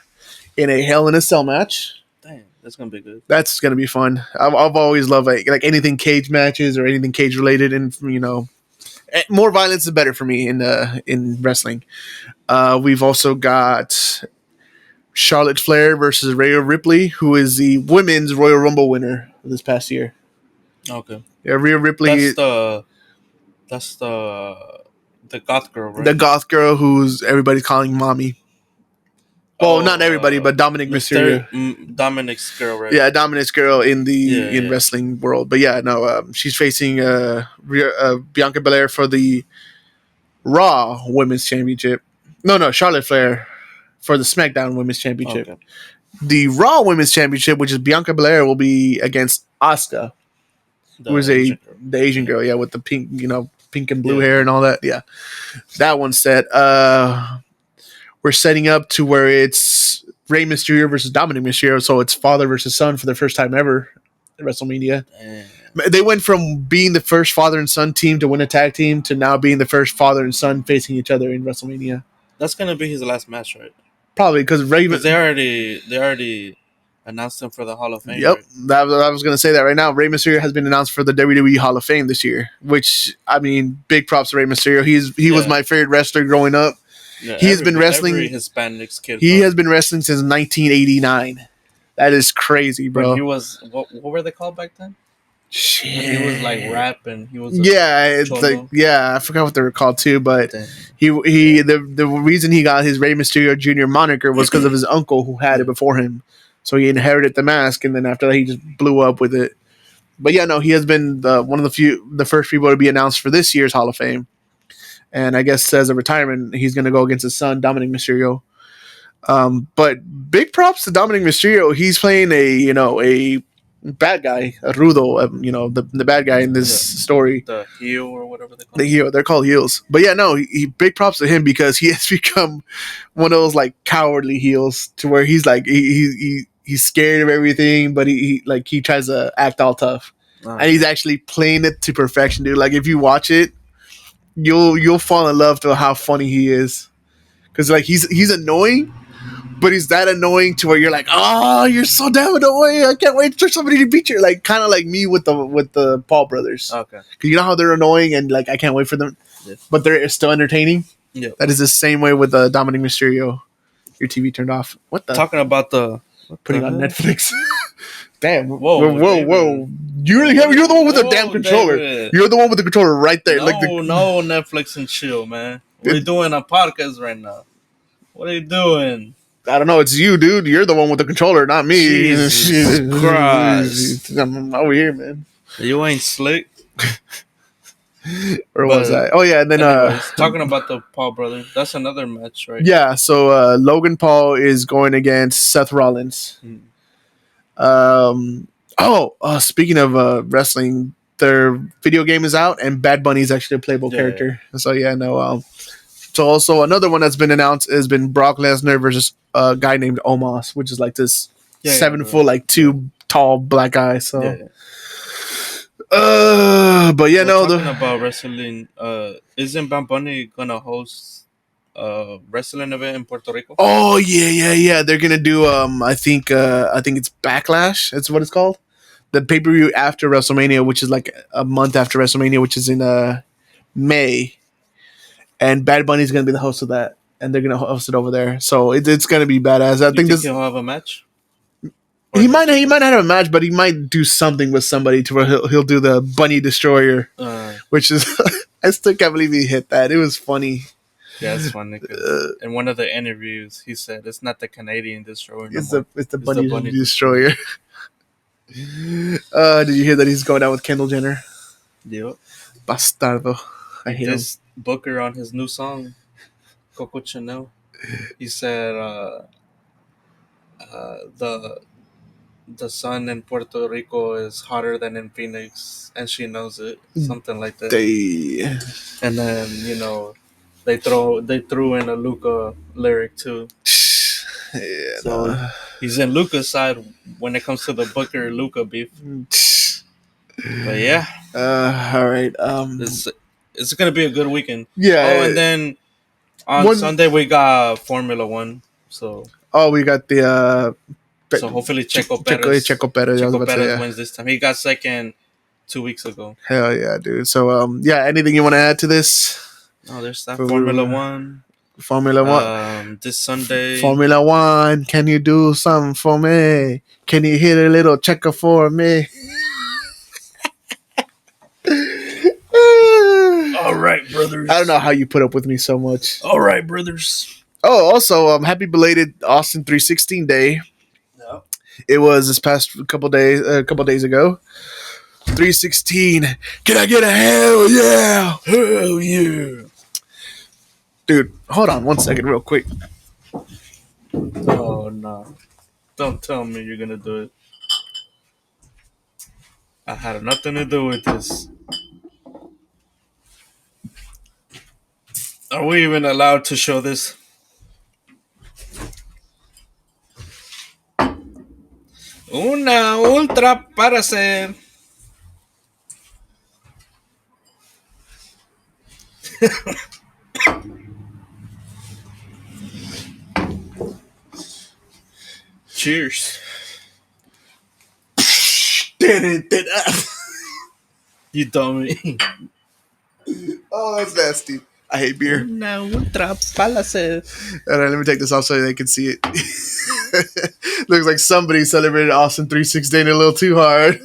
in a Hell in a Cell match. Damn, that's gonna be good. That's gonna be fun. I've always loved like anything cage matches or anything cage related, and more violence is better for me in wrestling. We've also got Charlotte Flair versus Rhea Ripley, who is the women's Royal Rumble winner this past year. Okay. Yeah, Rhea Ripley. That's the goth girl, right? The goth girl who's everybody's calling mommy. Well, not everybody, but Dominic Mysterio. Dominic's girl, right? Yeah, Dominic's girl in Yeah. wrestling world. But yeah, no, she's facing Bianca Belair for the Raw Women's Championship. No, Charlotte Flair for the SmackDown Women's Championship. Okay. The Raw Women's Championship, which is Bianca Belair, will be against Asuka, who is the Asian girl, yeah, with the pink, pink and blue hair and all that. Yeah, that one's set. We're setting up to where it's Rey Mysterio versus Dominic Mysterio, so it's father versus son for the first time ever at WrestleMania. Damn. They went from being the first father and son team to win a tag team to now being the first father and son facing each other in WrestleMania. That's gonna be his last match, right? Probably because they already announced him for the Hall of Fame. Yep, right? I was going to say that right now. Rey Mysterio has been announced for the WWE Hall of Fame this year, which, I mean, big props to Rey Mysterio. He was my favorite wrestler growing up. Yeah, he has been wrestling. Every Hispanic kid. He has been wrestling since 1989. That is crazy, bro. When he was what were they called back then? Shit. He was like rapping. He was it's like I forgot what they were called too, but the reason he got his Rey Mysterio Jr. moniker was because of his uncle who had it before him. So he inherited the mask, and then after that, he just blew up with it. But yeah, no, he has been one of the first people to be announced for this year's Hall of Fame. And I guess as a retirement, he's going to go against his son, Dominic Mysterio. But big props to Dominic Mysterio. He's playing a bad guy, a rudo, the bad guy in this story. The heel or whatever they call the heel. They're called heels. But yeah, no, he big props to him because he has become one of those like cowardly heels to where he's like he's scared of everything, but he tries to act all tough. And he's actually playing it to perfection, dude. Like if you watch it, you'll fall in love to how funny he is. Cause like he's annoying, but he's that annoying to where you're like, oh, you're so damn annoying. I can't wait for somebody to beat you. Like kind of like me with the Paul brothers. Okay. Cause you know how they're annoying and like I can't wait for them, but they're still entertaining. Yeah. That is the same way with Dominic Mysterio. Your TV turned off. What the? Talking about putting on Netflix. Damn. Whoa. You're the one with the damn controller. David. You're the one with the controller right there. No Netflix and chill, man. We're doing a podcast right now. What are you doing? I don't know. It's you, dude. You're the one with the controller, not me. Jesus Christ. I'm over here, man. You ain't slick. Or was I? Oh, yeah. And then anyways, talking about the Paul brothers, that's another match, right? Yeah. So Logan Paul is going against Seth Rollins. Speaking of wrestling, their video game is out, and Bad Bunny is actually a playable character. So yeah, no. So also another one that's been announced has been Brock Lesnar versus a guy named Omos, which is like this 7 foot, like 2 tall black guy. So, but yeah, talking about wrestling, isn't Bad Bunny gonna host a wrestling event in Puerto Rico? Oh yeah. They're gonna do I think it's Backlash. That's what it's called. The pay-per-view after WrestleMania, which is like a month after WrestleMania, which is in May. And Bad Bunny's gonna be the host of that, and they're gonna host it over there. So it's gonna be badass. I think he'll have a match. He might not have a match, but he might do something with somebody to where he'll do the Bunny Destroyer, which is I still can't believe he hit that. It was funny. Yeah, it's funny. In one of the interviews, he said it's not the Canadian Destroyer. It's the Bunny Destroyer. Did you hear that he's going out with Kendall Jenner? Yep. Bastardo. I hate him. Booker on his new song, Coco Chanel. He said the sun in Puerto Rico is hotter than in Phoenix, and she knows it. Something like that. And then they threw in a Luca lyric too. Yeah, so he's in Luca's side when it comes to the Booker Luca beef. But yeah. All right. It's gonna be a good weekend. Yeah. Oh, and then on Sunday we got Formula One. So. Oh, we got the. So hopefully Checo Perez wins this time. He got second 2 weeks ago. Hell yeah, dude. So anything you want to add to this? Oh, there's that Formula One. This Sunday. Formula One. Can you do something for me? Can you hit a little checker for me? All right, brothers. I don't know how you put up with me so much. All right, brothers. Oh, also, happy belated Austin 316 Day. Yeah. It was this past couple days ago. 316. Can I get a hell yeah? Hell yeah. Dude, hold on 1 second, real quick. Oh no. Don't tell me you're gonna do it. I had nothing to do with this. Are we even allowed to show this? Una ultra para ser. Cheers. You dummy. Oh, that's nasty. I hate beer. Una ultra para ser. All right, let me take this off so they can see it. Looks like somebody celebrated Austin 316 a little too hard.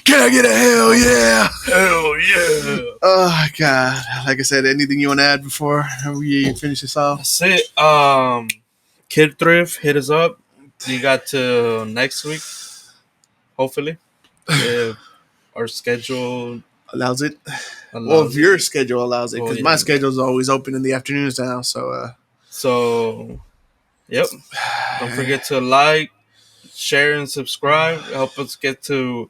Can I get a hell yeah? Hell yeah. Oh, God. Like I said, anything you want to add before we finish this off? That's it. Kid Thrift, hit us up. You got to next week, hopefully. If our schedule Allows it? allows Well, if your it. schedule allows it, because Well, my yeah. schedule is always open in the afternoons now. So, yep. Don't forget to like, share, and subscribe. Help us get to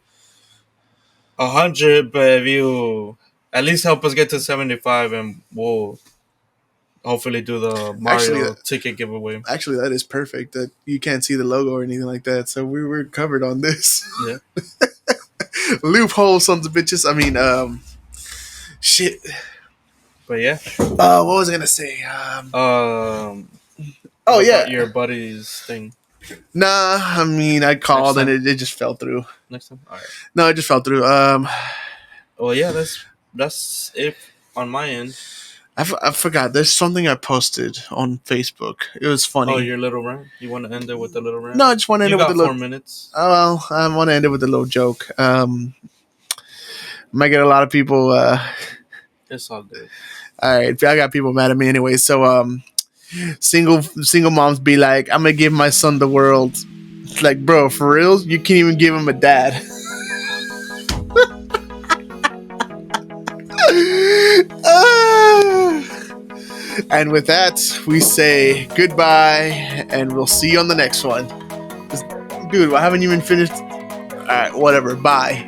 100, but if you at least help us get to 75, and we'll hopefully do the Mario ticket giveaway. Actually, that is perfect. That you can't see the logo or anything like that, so we were covered on this. Yeah. Loophole, sons of bitches. I mean, shit. But yeah. What was I gonna say? Oh yeah, your buddy's thing. Nah, I mean, I called and it just fell through. Next time, all right. No, it just fell through. Well, yeah, that's it on my end. I forgot. There's something I posted on Facebook. It was funny. Oh, your little rant. You want to end it with a little rant? No, I just want to end it with a little. 4 minutes. Oh well, I want to end it with a little joke. Might get a lot of people. It's all good. All right, I got people mad at me anyway. So single moms be like, I'm gonna give my son the world. It's like, bro, for real, you can't even give him a dad. And with that, we say goodbye, and we'll see you on the next one. Dude, I haven't even finished. All right, whatever. Bye.